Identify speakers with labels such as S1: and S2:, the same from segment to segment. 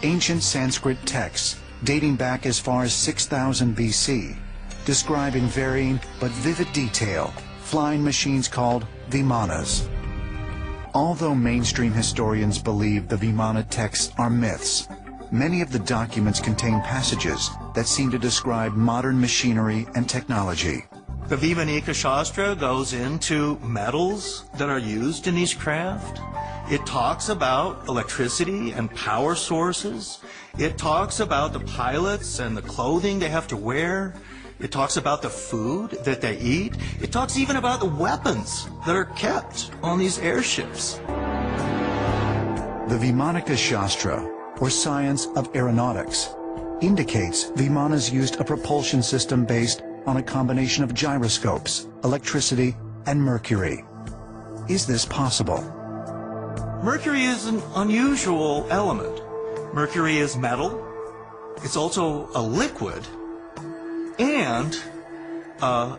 S1: ancient Sanskrit texts dating back as far as 6000 BC describe in varying but vivid detail flying machines called Vimanas. Although mainstream historians believe the Vimana texts are myths, many of the documents contain passages that seem to describe modern machinery and technology.
S2: The Vimanika Shastra goes into metals that are used in each craft. It talks about electricity and power sources. It talks about the pilots and the clothing they have to wear. It talks about the food that they eat. It talks even about the weapons that are kept on these airships.
S1: The Vimanika Shastra, or science of aeronautics, indicates Vimanas used a propulsion system based on a combination of gyroscopes, electricity, and mercury. Is this possible?
S2: Mercury is an unusual element. Mercury is metal. It's also a liquid, and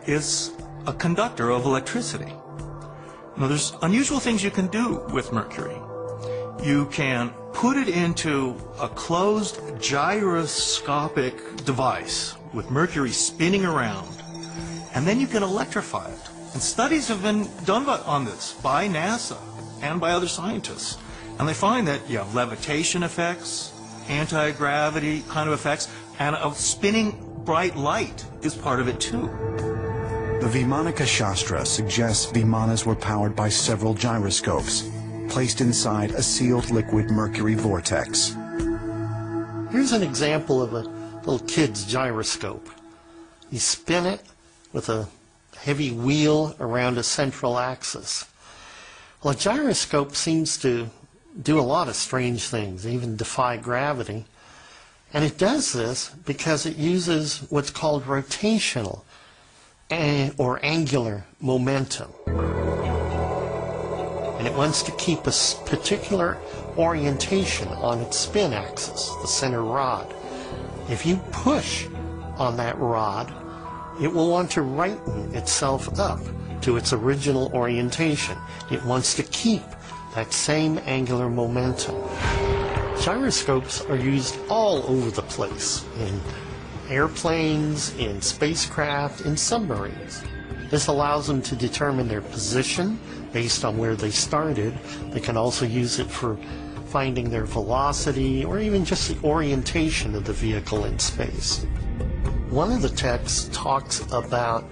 S2: is a conductor of electricity. Now, there's unusual things you can do with mercury. You can put it into a closed gyroscopic device with mercury spinning around, and then you can electrify it. And studies have been done on this by NASA and by other scientists. And they find that you have levitation effects, anti-gravity kind of effects, and a spinning bright light is part of it too.
S1: The Vimanika Shastra suggests Vimanas were powered by several gyroscopes placed inside a sealed liquid mercury vortex.
S3: Here's an example of a little kid's gyroscope. You spin it with a heavy wheel around a central axis. Well, a gyroscope seems to do a lot of strange things, even defy gravity. And it does this because it uses what's called rotational or angular momentum. And it wants to keep a particular orientation on its spin axis, the center rod. If you push on that rod, it will want to righten itself up to its original orientation. It wants to keep that same angular momentum. Gyroscopes are used all over the place, in airplanes, in spacecraft, in submarines. This allows them to determine their position based on where they started. They can also use it for finding their velocity or even just the orientation of the vehicle in space. One of the texts talks about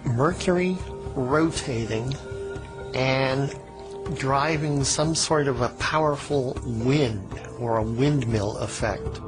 S3: Mercury rotating and driving some sort of a powerful wind or a windmill effect.